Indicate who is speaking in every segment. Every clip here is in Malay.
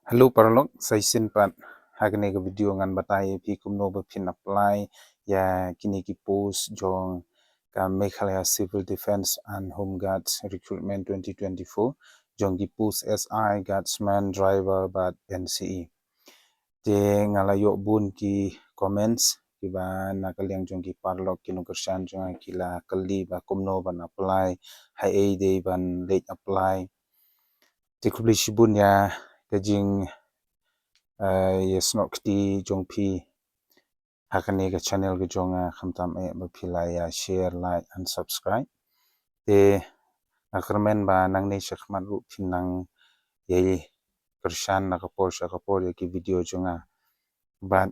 Speaker 1: Hello paralog sai sin pat hagne ka video ngan batai pi kumno ba phin apply ya kini ki post jong ka Meghalaya Civil Defense and Homeguard Recruitment 2024 jong ki post SI guardsman driver bat NCE te ngala yo bun ki comments ki ba nakaliang jong ki parlog kinu kersan jong kila kali ba kumno ban apply hai ai de ban late apply te publish bun ya kajing yes not kti jong pi hakane ka channel ke jong khamtam e ba philaya share like and subscribe te akhirmen ba nang ne shakhman ru phinang ye kershan na kapor ye ki video jonga ban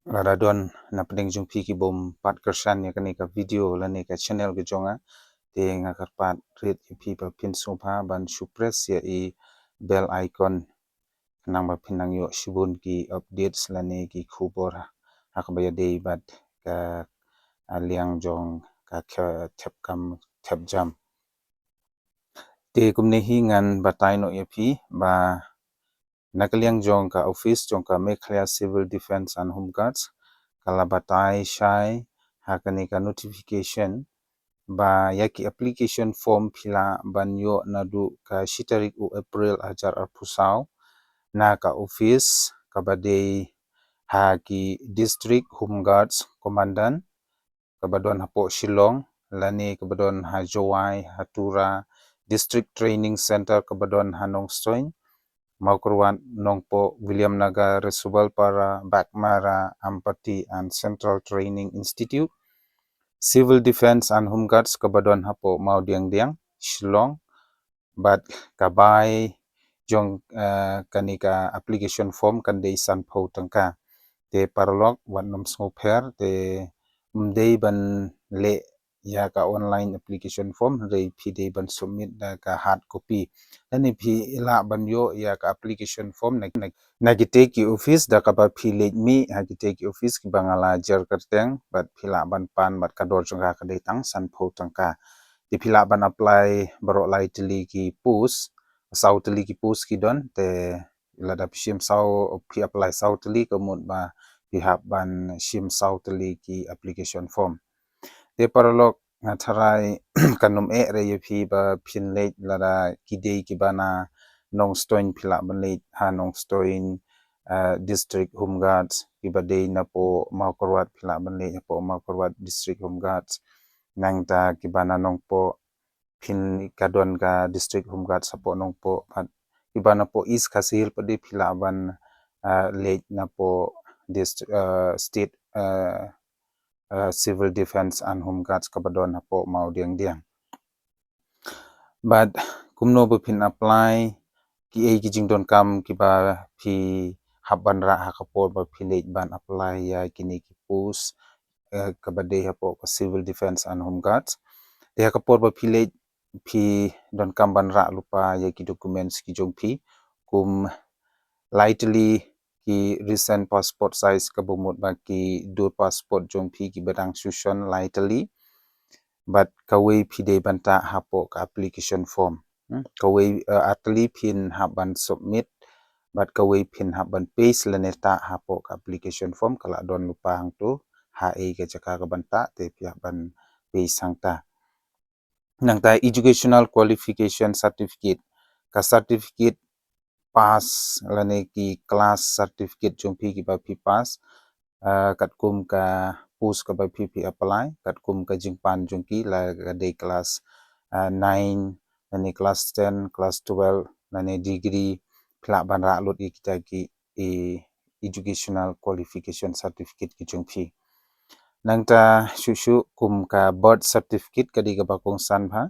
Speaker 1: radon na pedeng jong pi ki bom pat kershan ye kane ka video la ne ka channel ke jonga te ngakar pat red pi pa pin sopa ban suppress ye I bell icon nang ba pinang yo shibun ki updates lane ki khubor hakbaya day bat ka aliang jong ka thepkam thepjam te kumne hi ngan batai no yapi ba nakaliang jong ka office jong ka Meghalaya Civil Defense and Home Guards kala batai shai hakane ka notification ba yaki application form phila banyo nadu ka shitarik u April ajar arpusau na ka office kabadei haki district home guards commandant kabadon hapo Shillong lani kabadon ha jowai hatura district training center kabadon hanong stoin maukurwan nongpo William Nagar Resubal para Bakmara Ampati and Central Training Institute Civil Defense and Home Guards kabadon hapo Maudiang Shillong but kabai jong kanika application form kandei sanpo tangka te paralog wan nom sngoper te mdei ban le ya ka online application form rei phi dei ban submit da ka hard copy ani phi la ban yo ya ka application form na gite ki office da ka ba phi le mi ha gite ki office ki bangala jar karteng bat phi la ban pan bat ka dor jong ka dei tang san pho tangka ti phi la ban apply baro lai tili ki post sau tili ki post ki don te lada pishim sau phi apply sau tili kemut ba pihak ban shim sau tili ki application form te paralog ngatharai kanum e re phi ba phinle lada kidei ki bana nong stoin phila banle ha nong stoin district home guards ki badei na po makorwat phila banle po makorwat district home guards nangta ki bana nong po phin kadon ka district home guards sapo nong po ki bana po east khasil padi phila ban late na po state civil defense and home guards kabadon hapo maudiang but kumno bu phin apply ki ai ki jingdon kam ki ba phi haban ra hakapor ba phi late ban apply ya kini ki post kabade hapo civil defense and home guards de hakapor ba phi late phi don kam ban ra lupa ya ki documents ki jong phi kum lightly ki recent passport size kabumut ba ki do passport jong phi ki badang sushon lightly but kawai phi de banta hapo ka application form kawai atli phin haban submit but kawai phin haban paste laneta hapo ka application form kala don lupa hang tu ha e ke chaka ka banta te pia ban paste hangta nangta educational qualification certificate ka certificate pass lane ki class certificate jong phi ki ba phi pass katkum ka post ka ba phi apply katkum ka jingpan jong ki la de class 9 lane class 10 class 12 lane degree phla ban ra lot kita ki educational qualification certificate ki jong phi nangta shushu kum ka birth certificate kadi ka ba kong san bha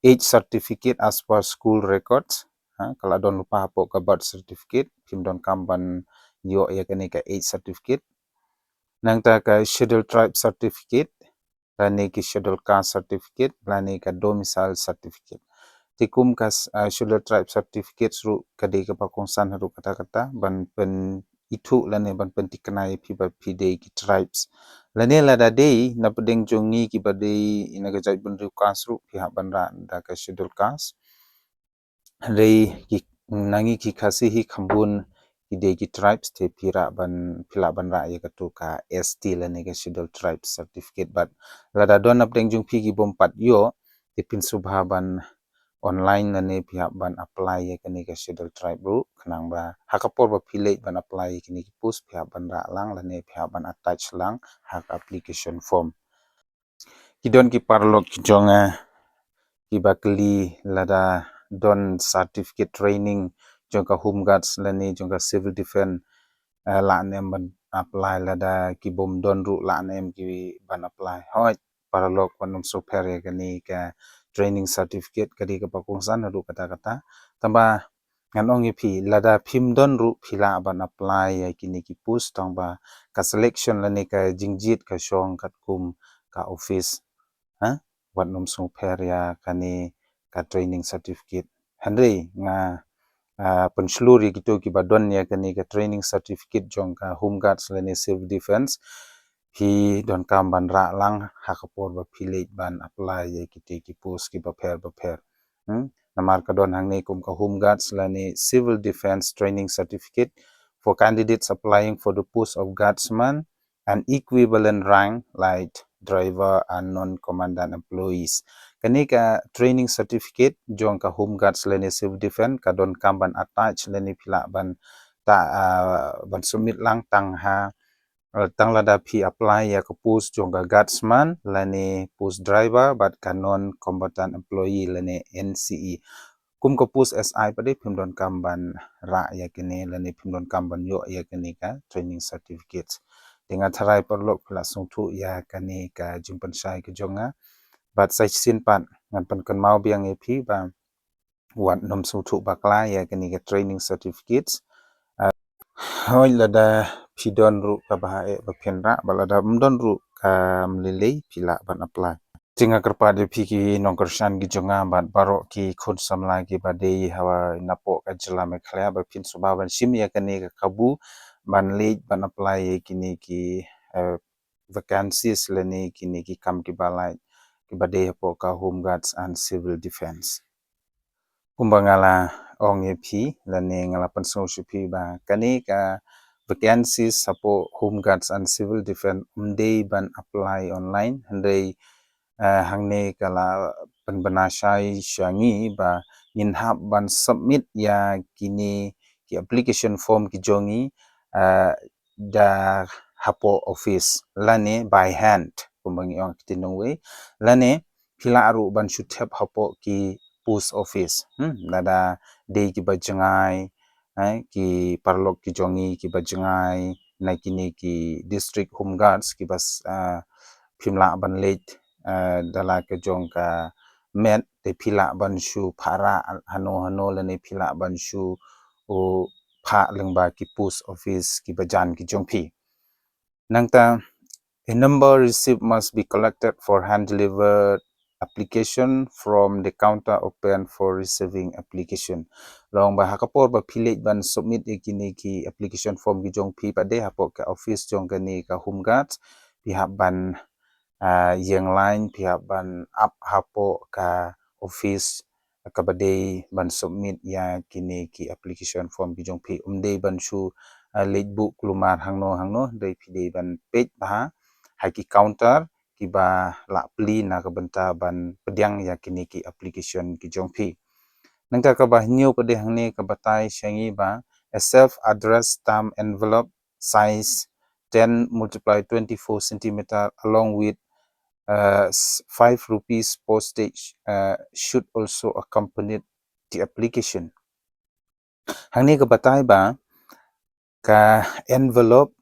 Speaker 1: age certificate as per school records kalau don lupa hapo ka birth certificate phim don kamban yo ya kani ka age certificate nangta ka schedule tribe certificate lani ki schedule caste certificate lani ka domicile certificate tikum ka schedule tribe certificate ru kadi ka pakong san ru kata ban pen itu lani ban pen tikanai phi ba phi de ki tribes lani lada de na pedeng jongi ki bade ina ka jai ban ru caste ru phi ban ra da ka schedule caste rei ki nangi ki khasi hi khambun ide ki tribes te pira ban ra ye katu ka ST lani ka scheduled tribes certificate but lada don apdeng jung pi ki bom pat yo te pin subha ban online lani pihak ban apply ye kani ka scheduled tribe ru khnang ba hakapor ba philei ban apply kini ki post pihak ban ra lang lani pihak ban attach lang hak application form kidon ki parlok ki jonga ki bakli lada don certificate training jongka home guards lani jongka civil defense la nem ban apply lada ki bom don ru la nem ki ban apply hoi paralog panum so pere kani ka training certificate kadi ka pakungsan ru kata tamba nganong ipi lada phim don ru phila ban apply kini ki post tamba ka selection lani ka jingieit ka shong kat kum ka office ha wat num so pere kani ka training certificate handai nga pensluri gitu ki badon ya kani ka training certificate jong ka home guards lani civil defense hi don kam ban ra lang hakapor ba philei ban apply ye ki post ki ba pher namar ka don hang nei kum ka home guards lani civil defense training certificate for candidates applying for the post of guardsman and equivalent rank like driver and non-commandant employees kani ka training certificate jong ka home guards lani civil defense ka don kam ban attach lani phila ban ban submit lang tang ha tang lada phi apply ya ka post jong ka guardsman lani post driver but ka non combatant employee lani NCE kum ka post SI pade phim don kam ban ra ya kini lani phim don kam ban yo ya kini ka training certificates dengan tharai perlok phla sungthu ya kani ka jingpynshai ka jonga but sai sin pan ngan pan kan mau biang e phi ba wat nom sungthu bakla ya kini ka training certificates hoi lada pidon ru ka bahae ba phenra balada mdon ru ka mlilei phila ban apply tinga kerpa de phiki nongkershan gi jonga bat baro ki khun samla ki bade hawa napo ka jila Meghalaya ba phin suba ban sim ya kani ka kabu ban le ban apply kini ki vacancies leni kini ki kam ki balait ki bade hapo ka home guards and civil defense kumbangala ong phi lani ngala panso shupi ba kani ka vacancies sapo home guards and civil defense umdei ban apply online handai hangne kala penbanashai shangi ba inhab ban submit ya kini ki application form ki jongi da hapo office lane by hand kumbangi ong tinongwe lane phila aru ban shuthep hapo ki post office nada de ki bajangai ki parlok ki jongi ki bajangai na kini ki district home guards ki bas phimla ban late dala ke jong ka met te phila ban shu phara hano lane phila ban shu o pha lengba ki post office ki bajan ki jong phi nangta a number received must be collected for hand delivered application from the counter open for receiving application long ba hakapor ba philei ban submit kini ki application form ki jong phi pa de hapo ka office jong kani ka home guards pi ban yang lain pihak ban up hapo ka office ka bade ban submit ya kini ki application form ki jong phi umdei ban shu late book lumar hangno dei phi ban page ba haki counter ki ba la pli na ka banta ban pedyang ya kini ki application ki jong phi nangka ka ba new pade hangne ka batai shangi ba a self addressed stamp envelope size 10 multiply 24 centimeter along with 5 rupees postage should also accompany the application. Hangne ka batay ba ka envelope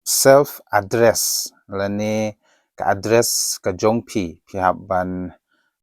Speaker 1: self address lani ka address ka jongpi pihap ban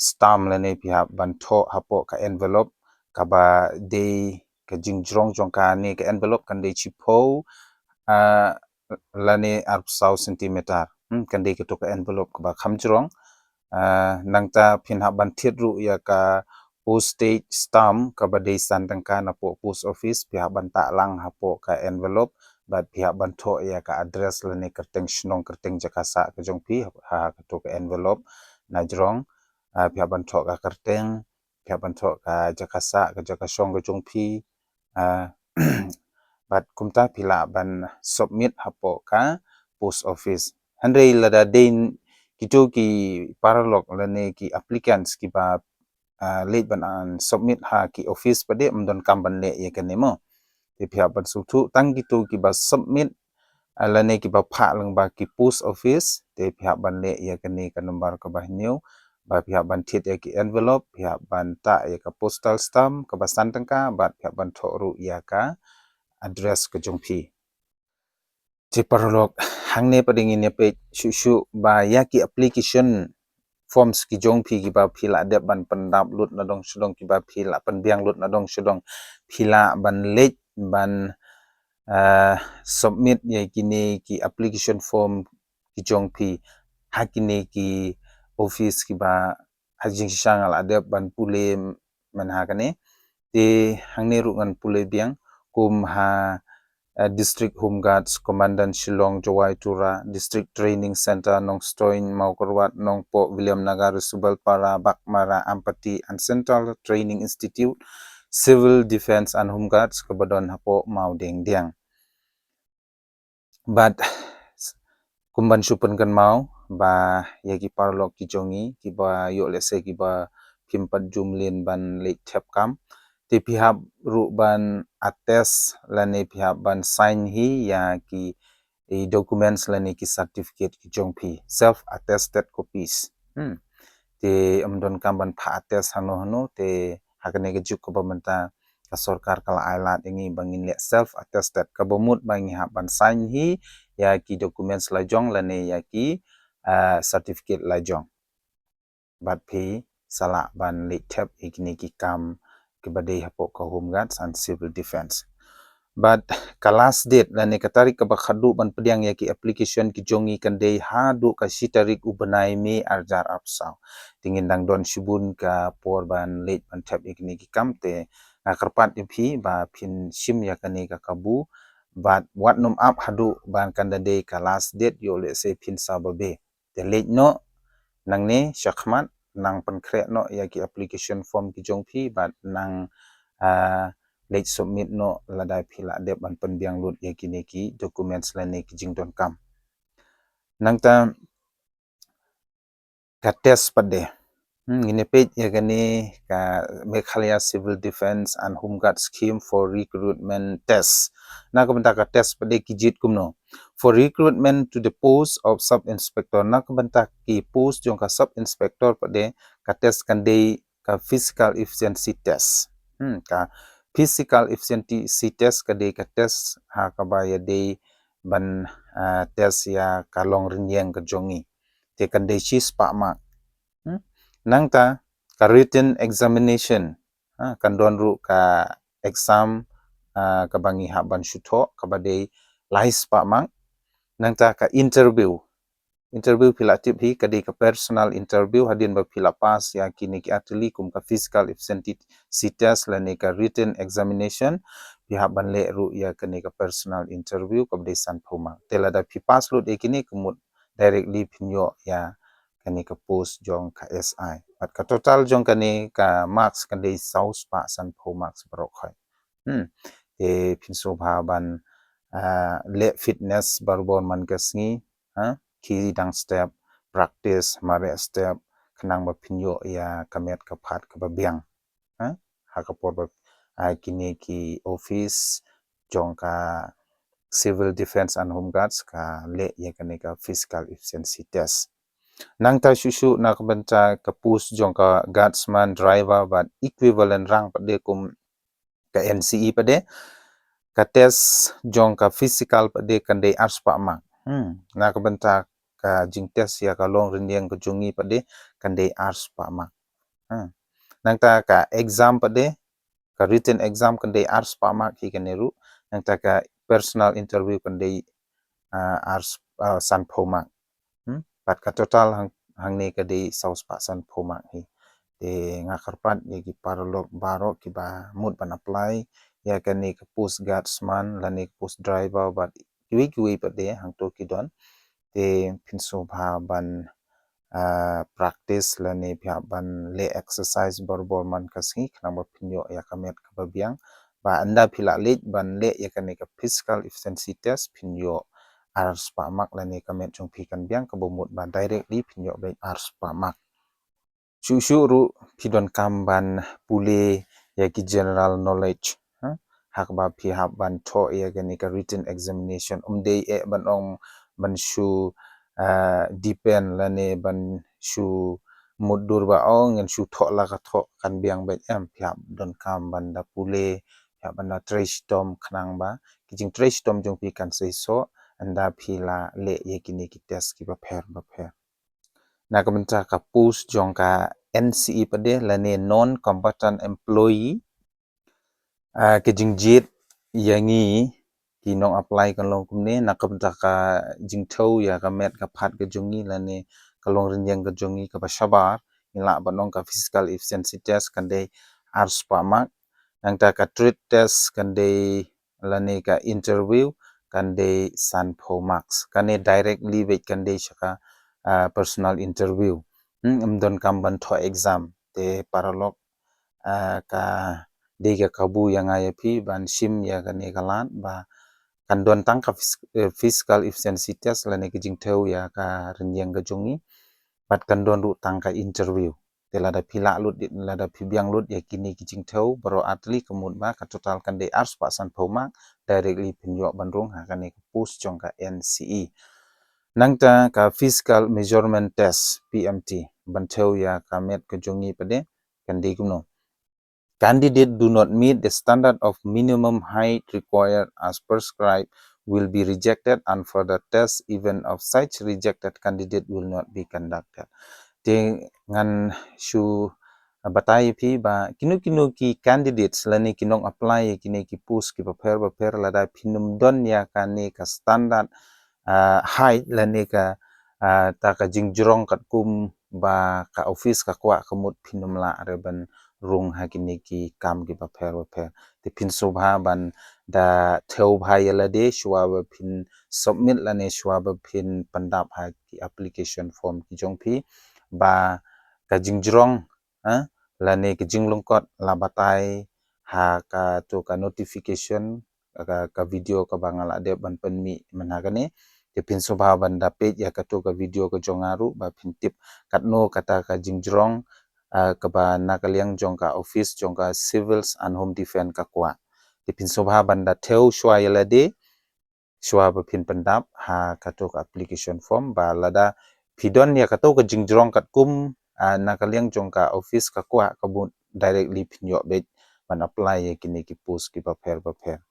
Speaker 1: stamp lani pihap ban tho hapo ka envelope ka ba de ka jingjrong jong ka ni ka envelope kan de chipo lani arpsau centimeter kan de ka to ka envelope ka ba khamjrong nangta phinha ban thitru ya ka postage stamp ka badai santangka na po post office pihak ban ta lang hapo ka envelope bat pihak ban tho ya ka address lani kerteng shnong kerteng jakasa ka jongpi ha ka to ka envelope na jrong pihak ban tho ka kerteng pihak ban tho ka jakasa ka jakashong ka jongpi bat kumta pila ban submit hapo ka post office handai lada dain kitu ki paralog lane ki applicants ki ba late ban an submit ha ki office pade mdon kamban le ye kanemo te phya ban sulthu tang kitu ki ba submit lane ki ba pha lang ba ki post office te phya ban le ye kane ka number ka ba new ba phya ban thit ye ki envelope phya ban ta ye ka postal stamp ka ba san tangka ba phya ban thoru ya ka address ka jongphi che parlok hangne pading ne pe shu ba ya ki application forms ki jongphi ki ba phila de ban pandap lut na dong shudong ki ba phila pan biang lut na dong shudong phila ban late ban submit ye kini ki application form ki jongphi hakini ki office ki ba hajing shangal ade ban pule man ha kane te hangne ru ngan pule biang kum ha district homeguards commandant Shillong jowai tura district training center nong stoin maukorwat nong po William Nagar subal para bakmara ampati and central training institute civil defense and homeguards kabadon hapo mau deng diang but kumban supan kan mau ba yaki parlok ki jongi ki ba yo lese ki ba pimpat jumlin ban late tap kam te pihak ru ban ates lane pihak ban sign hi ya ki documents lane ki certificate ki jongphi self attested copies te amdon kamban pha attest hano hano te hakane ke juk ko bamanta ka sarkar kala ailat ingi bangin le self attested ka bomut bangi ha ban sign hi ya ki documents la jong lane ya ki certificate la jong bat phi sala ban le tap ikni ki kam ke badai hapo ka home guards and civil defense but kalas date lane katarik ka bakhadu ban pediang ya ki application ki jongi kandei hadu ka sitarik ubanai me arjar apsaw tingin dang don shibun ka por ban late ban tap ikni ki kamte karpat phi ba phin sim ya kani ka kabu but what num up hadu ban kandade ka last date yo le se phin sababe the late no nangne shakhmat nang pankre no ya ki application form ki jongphi but nang late submit no ladai phila de ban panbiang lut ya kini ki documents la ne ki jingdon kam nangta ka test pade ngine page ya gani ka Meghalaya Civil Defense and Homeguard Scheme for Recruitment Test na kabanta ka test pade ki jit kumno for recruitment to the post of sub inspector na kabanta ki post jong ka sub inspector pade ka test kandei ka physical efficiency test ka physical efficiency test kade ka test ha ka ba ya de ban test ya ka long rinyang ka jongi te kandei chis pa ma nangta ka written examination kan don ru ka exam ka bangi ha ban shutho ka bade lais pa mang nangta ka interview pilatif hi kadi ka personal interview hadin ba pila pas ya kini ki atli kum ka physical efficiency test la ne ka written examination pihak ban le ru ya kani ka personal interview ka bade san phoma tela da pi pas lu de kini kumut directly pinyo ya kani ka post jong ka SI but ka total jong kani ka marks kan dei saus pa san pho marks barok khai e pinso bha ban le fitness barbon man kasngi ki dang step practice mare step kanang ba pinyo ya kamet ka phat ka ba biang ha ka por ba kini ki office jong ka civil defense and home guards ka le ya kani ka physical efficiency test nang ta shushu na kabanta ka pus jong ka guardsman driver but equivalent rang pade kum ka NCE pade ka test jong ka physical pade kande ars pa ma na kabanta ka jing test ya ka long rinyang ka jungi pade kande ars pa ma nang ta ka exam pade ka written exam kande ars pa ma ki kaneru nang ta ka personal interview kande ars san phoma pat ka total hangne ka de saus pa san phoma hi de ngakarpat ye ki parlok baro ki ba mut ban apply ya ka ne ka post guardsman la ne post driver but kiwi pa de hang to ki don de pinso bha ban practice la ne pya ban le exercise bor man ka si khna ba pinyo ya kamet ka ba biang ba anda pila late ban le ya kan ka physical efficiency test pinyo ars pa mak la ne kamet chung pi kan biang ka bomut ba directly pinyo ba ars pa mak shu ru pidon kamban pule ya ki general knowledge hak ba pi hab ban tho ya kan ka written examination day e ban ong ban shu depend la ne ban shu mudur ba ong ngan shu tho la ka tho kan biang ba em pya don kam ban da pule ya ban da trace tom khnang ba kijing trace tom jong pi kan sei so anda phila le ye kini ki test ki ba pher na ka benta ka post jong ka NCE pade la ne non combatant employee ke jingieit yangi kinong apply kan long kumne na ka benta ka jingthau ya ka met ka phat ka jongi la ne kalong rinjang ka jongi ka ba shabar ila banong ka physical efficiency test kan dei ars pa mak nang ta ka treat test kan dei la ne ka interview kan dei san pho max kan ne directly wait kan dei shaka personal interview don kam ban tho exam te paralog ka dei ka kabu yang ai phi ban sim ya kan ne kalan ba kan don tang ka physical efficiency test la ne ka jingthau ya ka rinjang ka jongi pat kan don ru tang ka interview te lada pila lut lada pibiang lut ya kini kijing thau baro atli kemut ba ka total kan de ars pa san phoma directly pinyo bandrung ha kan ka post jong ka NCE nangta ka physical measurement test PMT banthau ya ka met ka jongi pade kan de kuno candidate do not meet the standard of minimum height required as prescribed will be rejected and further test even of such rejected candidate will not be conducted te ngan shu batai phi ba kinu ki candidates lani kinong apply kini ki post ki paper la da phinum don ya kani ka standard height lani ka ta ka jingjrong kat kum ba ka office ka kwa kamut phinum la reban rung ha kini ki kam ki paper te phin sobha ban da theu bhai la de shwa ba phin submit lani shwa ba phin pandap ha ki application form ki jong phi ba ka jingjrong la ne ka jinglongkot la batai ha ka to ka notification ka video ka bangala de ban penmi managane te pin sobha ban da page ya ka to ka video ka jongaru ba pin tip katno kata ka jingjrong ka ba nakaliang jong ka office jong ka civils and home defense ka kwa te pin sobha ban da theu shwa yala de shwa ba phin pandap ha ka to ka application form ba lada pidon ya ka to ka jingjrong kat kum nakaliang jong ka office ka kwa kabun directly pinyo bet ban apply ye kini ki post ki paper